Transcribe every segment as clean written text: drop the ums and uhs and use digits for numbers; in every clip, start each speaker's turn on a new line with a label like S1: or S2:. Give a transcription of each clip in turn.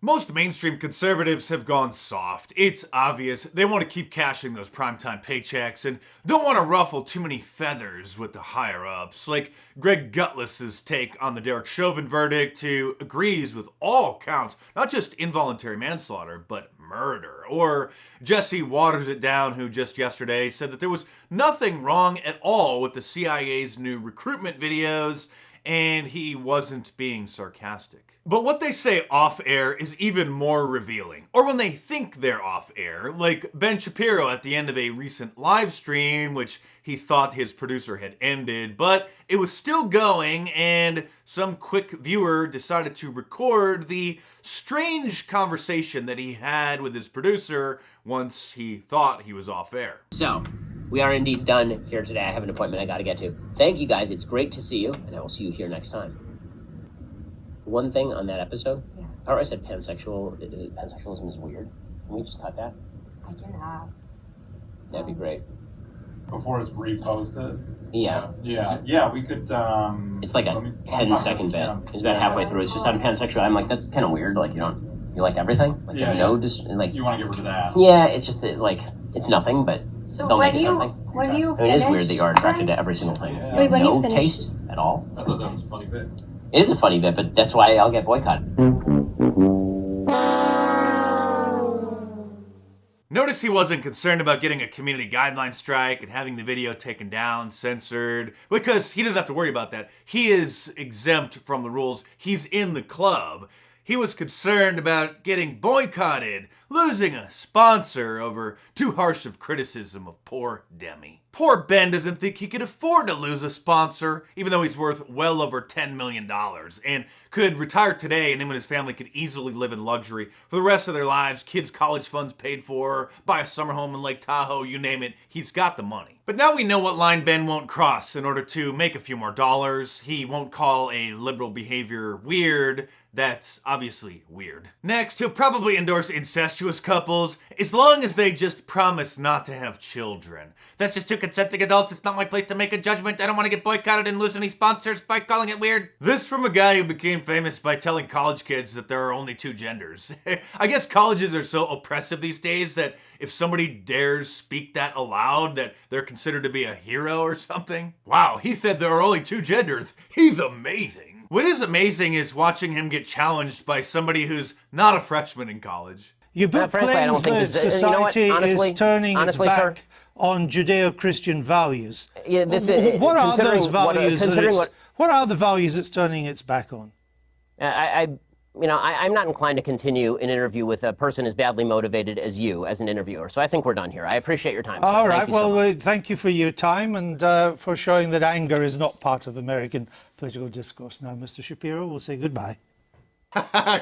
S1: Most mainstream conservatives have gone soft. It's obvious they want to keep cashing those primetime paychecks and don't want to ruffle too many feathers with the higher-ups. Like Greg Gutless's take on the Derek Chauvin verdict, who agrees with all counts, not just involuntary manslaughter, but murder. Or Jesse Waters It Down, who just yesterday said that there was nothing wrong at all with the CIA's new recruitment videos, and he wasn't being sarcastic. But what they say off-air is even more revealing. Or when they think they're off-air, like Ben Shapiro at the end of a recent live stream, which he thought his producer had ended, but it was still going, and some quick viewer decided to record the strange conversation that he had with his producer once he thought he was off-air.
S2: So, we are indeed done here today. I have an appointment I gotta get to. Thank you guys, it's great to see you, and I will see you here next time. One thing on that episode, I said pansexualism is weird. Can we just cut that?
S3: I can ask.
S2: That'd be great.
S4: Before it's reposted?
S2: Yeah.
S4: Yeah, we could,
S2: It's like a 10-second bit. It's about halfway through. It's just I'm pansexual. I'm like, that's kind of weird. Like, you like everything? Like,
S4: Yeah,
S2: like...
S4: You want to get rid of that.
S2: Yeah, it's just, like, it's nothing, but
S3: So
S2: don't
S3: when
S2: make it
S3: you
S2: something.
S3: when you
S2: I mean, it is weird
S3: finish,
S2: that you are attracted
S3: then-
S2: to every single thing.
S4: Yeah.
S3: Wait, when
S2: no
S3: you finish-
S2: taste at all.
S4: I thought that was a funny bit.
S2: It is a funny bit, but that's why I'll get boycotted.
S1: Notice he wasn't concerned about getting a community guideline strike and having the video taken down, censored, because he doesn't have to worry about that. He is exempt from the rules. He's in the club. He was concerned about getting boycotted, losing a sponsor over too harsh of criticism of poor Demi. Poor Ben doesn't think he could afford to lose a sponsor, even though he's worth well over $10 million, and could retire today, and him and his family could easily live in luxury for the rest of their lives, kids' college funds paid for, buy a summer home in Lake Tahoe, you name it, he's got the money. But now we know what line Ben won't cross in order to make a few more dollars. He won't call a liberal behavior weird. That's obviously weird. Next, he'll probably endorse incestuous couples, as long as they just promise not to have children. That's just two consenting adults. It's not my place to make a judgment. I don't want to get boycotted and lose any sponsors by calling it weird. This from a guy who became famous by telling college kids that there are only two genders. I guess colleges are so oppressive these days that if somebody dares speak that aloud, that they're considered to be a hero or something. Wow, he said there are only two genders. He's amazing. What is amazing is watching him get challenged by somebody who's not a freshman in college.
S5: You both
S2: frankly, I don't
S5: claims
S2: think
S5: that
S2: this- you know what?
S5: society
S2: Honestly-
S5: is turning
S2: honestly,
S5: its
S2: sir.
S5: back on Judeo-Christian values.
S2: Yeah,
S5: What are
S2: considering
S5: those values?
S2: considering
S5: what are the values it's turning its back on?
S2: I'm not inclined to continue an interview with a person as badly motivated as you as an interviewer. So I think we're done here. I appreciate your time, sir.
S5: All right.
S2: Thank you so
S5: Well,
S2: much.
S5: thank you for your time and for showing that anger is not part of American political discourse. Now, Mr. Shapiro, we'll say goodbye.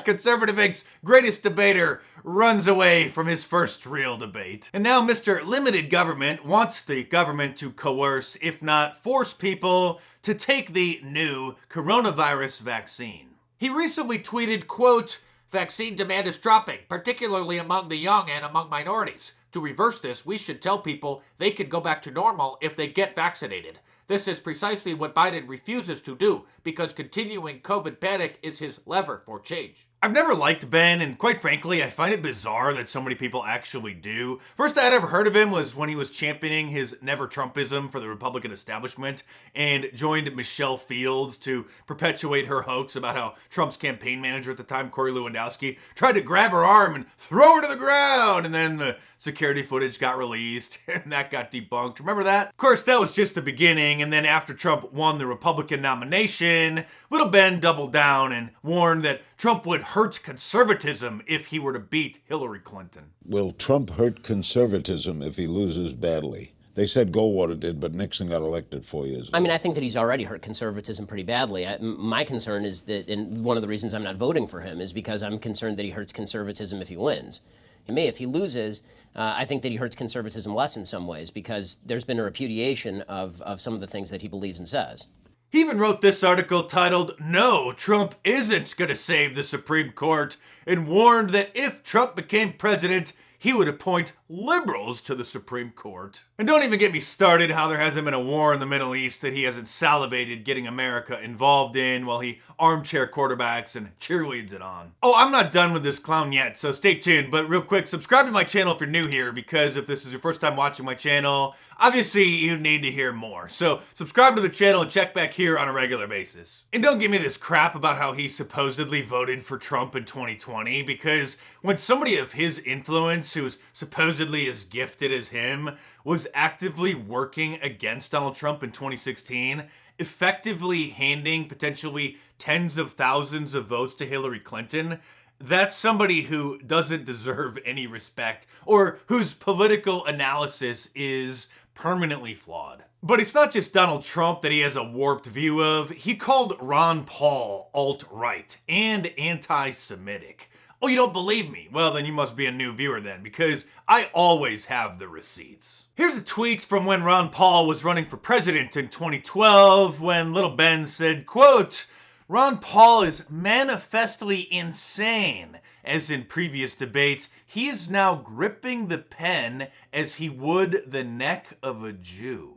S1: Conservative Inc.'s greatest debater runs away from his first real debate. And now Mr. Limited Government wants the government to coerce, if not force people to take the new coronavirus vaccine. He recently tweeted, quote, "Vaccine demand is dropping, particularly among the young and among minorities. To reverse this, we should tell people they can go back to normal if they get vaccinated. This is precisely what Biden refuses to do, because continuing COVID panic is his lever for change." I've never liked Ben, and quite frankly, I find it bizarre that so many people actually do. First I'd ever heard of him was when he was championing his never Trumpism for the Republican establishment and joined Michelle Fields to perpetuate her hoax about how Trump's campaign manager at the time, Corey Lewandowski, tried to grab her arm and throw her to the ground, and then the security footage got released and that got debunked. Remember that? Of course, that was just the beginning, and then after Trump won the Republican nomination, little Ben doubled down and warned that Trump would hurt conservatism if he were to beat Hillary Clinton.
S6: Will Trump hurt conservatism if he loses badly? They said Goldwater did, but Nixon got elected 4 years ago.
S2: I mean, I think that he's already hurt conservatism pretty badly. My concern is that, and one of the reasons I'm not voting for him is because I'm concerned that he hurts conservatism if he wins. To me, if he loses, I think that he hurts conservatism less in some ways because there's been a repudiation of some of the things that he believes and says.
S1: He even wrote this article titled, "No, Trump isn't going to save the Supreme Court," and warned that if Trump became president, he would appoint liberals to the Supreme Court. And don't even get me started how there hasn't been a war in the Middle East that he hasn't salivated getting America involved in while he armchair quarterbacks and cheerleads it on. Oh, I'm not done with this clown yet, so stay tuned. But real quick, subscribe to my channel if you're new here, because if this is your first time watching my channel, obviously you need to hear more. So subscribe to the channel and check back here on a regular basis. And don't give me this crap about how he supposedly voted for Trump in 2020, because when somebody of his influence, who's supposedly as gifted as him, was actively working against Donald Trump in 2016, effectively handing potentially tens of thousands of votes to Hillary Clinton, that's somebody who doesn't deserve any respect, or whose political analysis is permanently flawed. But it's not just Donald Trump that he has a warped view of. He called Ron Paul alt-right and anti-Semitic. Oh, you don't believe me? Well, then you must be a new viewer then, because I always have the receipts. Here's a tweet from when Ron Paul was running for president in 2012, when Little Ben said, quote, "Ron Paul is manifestly insane. As in previous debates, he is now gripping the pen as he would the neck of a Jew."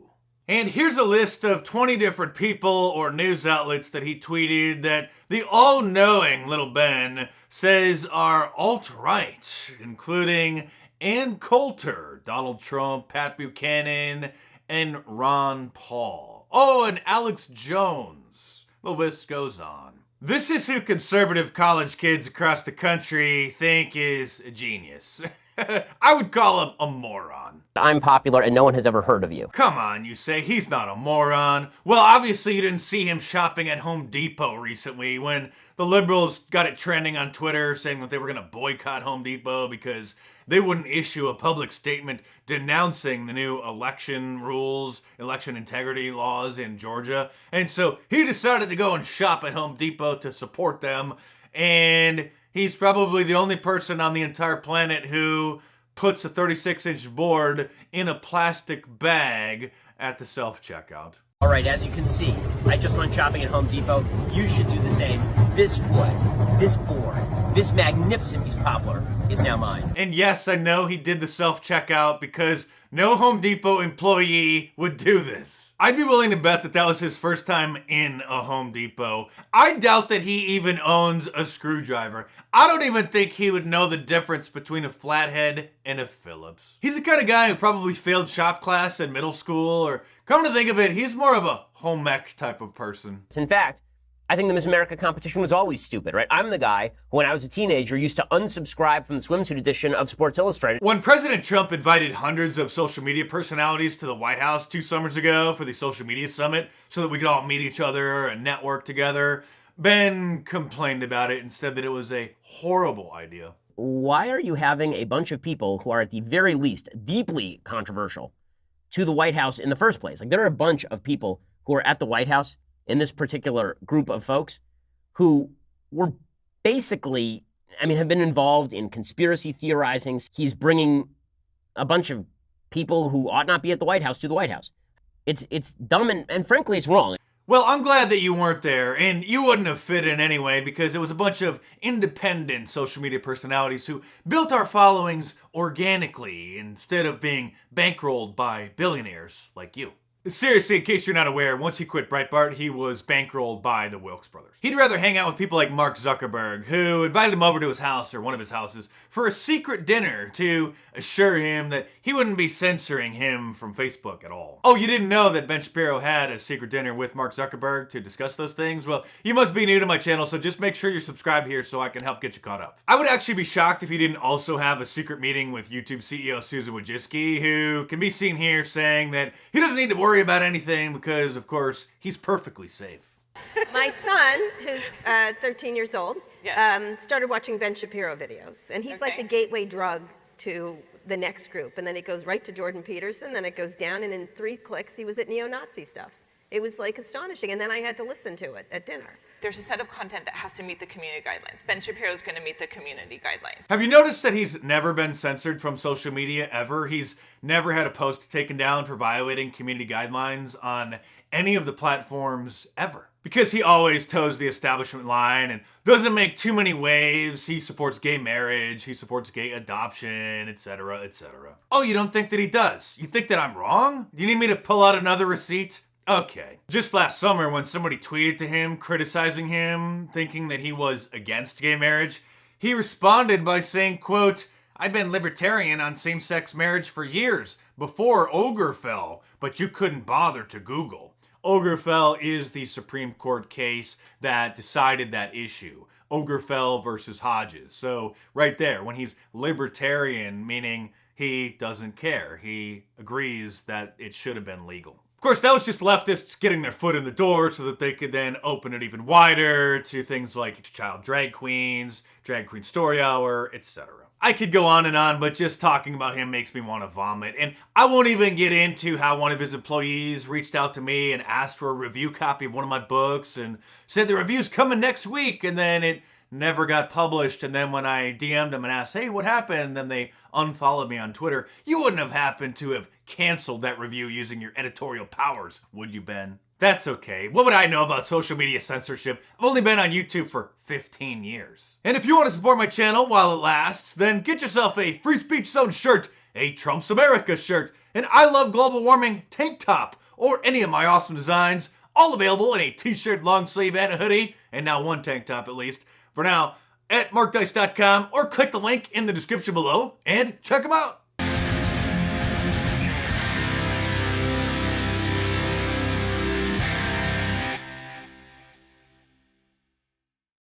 S1: And here's a list of 20 different people or news outlets that he tweeted that the all-knowing Little Ben says are alt-right, including Ann Coulter, Donald Trump, Pat Buchanan, and Ron Paul. Oh, and Alex Jones. The list goes on. This is who conservative college kids across the country think is a genius. I would call him a moron.
S2: I'm popular and no one has ever heard of you.
S1: Come on, you say, he's not a moron. Well, obviously you didn't see him shopping at Home Depot recently when the liberals got it trending on Twitter saying that they were going to boycott Home Depot because they wouldn't issue a public statement denouncing the new election rules, election integrity laws in Georgia. And so he decided to go and shop at Home Depot to support them. And he's probably the only person on the entire planet who puts a 36-inch board in a plastic bag at the self-checkout.
S2: All right, as you can see, I just went shopping at Home Depot. You should do the same. This wood, this board, this magnificent piece of poplar is now mine.
S1: And yes, I know he did the self-checkout because no Home Depot employee would do this. I'd be willing to bet that that was his first time in a Home Depot. I doubt that he even owns a screwdriver. I don't even think he would know the difference between a flathead and a Phillips. He's the kind of guy who probably failed shop class in middle school, or come to think of it, he's more of a home ec type of person.
S2: In fact, I think the Miss America competition was always stupid, right? I'm the guy who, when I was a teenager, used to unsubscribe from the swimsuit edition of Sports Illustrated.
S1: When President Trump invited hundreds of social media personalities to the White House 2 summers ago for the social media summit so that we could all meet each other and network together, Ben complained about it and said that it was a horrible idea.
S2: Why are you having a bunch of people who are at the very least deeply controversial to the White House in the first place? Like, there are a bunch of people who are at the White House in this particular group of folks who were basically, have been involved in conspiracy theorizing. He's bringing a bunch of people who ought not be at the White House to the White House. It's dumb and frankly, it's wrong.
S1: Well, I'm glad that you weren't there, and you wouldn't have fit in anyway because it was a bunch of independent social media personalities who built our followings organically instead of being bankrolled by billionaires like you. Seriously, in case you're not aware, once he quit Breitbart, he was bankrolled by the Wilkes brothers. He'd rather hang out with people like Mark Zuckerberg, who invited him over to his house, or one of his houses, for a secret dinner to assure him that he wouldn't be censoring him from Facebook at all. Oh, you didn't know that Ben Shapiro had a secret dinner with Mark Zuckerberg to discuss those things? Well, you must be new to my channel, so just make sure you're subscribed here so I can help get you caught up. I would actually be shocked if he didn't also have a secret meeting with YouTube CEO Susan Wojcicki, who can be seen here saying that he doesn't need to worry about anything because, of course, he's perfectly safe.
S3: My son, who's 13 years old, started watching Ben Shapiro videos, and he's like the gateway drug to the next group, and then it goes right to Jordan Peterson, then it goes down, and in 3 clicks, he was at neo-Nazi stuff. It was like astonishing, and then I had to listen to it at dinner.
S7: there's a set of content that has to meet the community guidelines. Ben Shapiro is going to meet the community guidelines.
S1: Have you noticed that he's never been censored from social media ever? He's never had a post taken down for violating community guidelines on any of the platforms ever. Because he always toes the establishment line and doesn't make too many waves. He supports gay marriage, he supports gay adoption, etc., etc. Oh, you don't think that he does? You think that I'm wrong? Do you need me to pull out another receipt? Okay. Just last summer when somebody tweeted to him, criticizing him, thinking that he was against gay marriage, he responded by saying, quote, "I've been libertarian on same-sex marriage for years, before Ogerfell, but you couldn't bother to Google." Ogerfell is the Supreme Court case that decided that issue. Ogerfell versus Hodges. So right there, when he's libertarian, meaning he doesn't care. He agrees that it should have been legal. Of course, that was just leftists getting their foot in the door so that they could then open it even wider to things like child drag queen story hour, etc. I could go on, but just talking about him makes me want to vomit. And I won't even get into how one of his employees reached out to me and asked for a review copy of one of my books and said the review's coming next week, and then it never got published. And then when I DM'd them and asked, hey, what happened? Then they unfollowed me on Twitter. You wouldn't have happened to have canceled that review using your editorial powers, would you, Ben? That's okay. What would I know about social media censorship? I've only been on YouTube for 15 years. And if you want to support my channel while it lasts, then get yourself a Free Speech Zone shirt, a Trump's America shirt, an I Love Global Warming tank top, or any of my awesome designs, all available in a t-shirt, long sleeve, and a hoodie, and now one tank top at least. For now, at markdice.com, or click the link in the description below and check them out.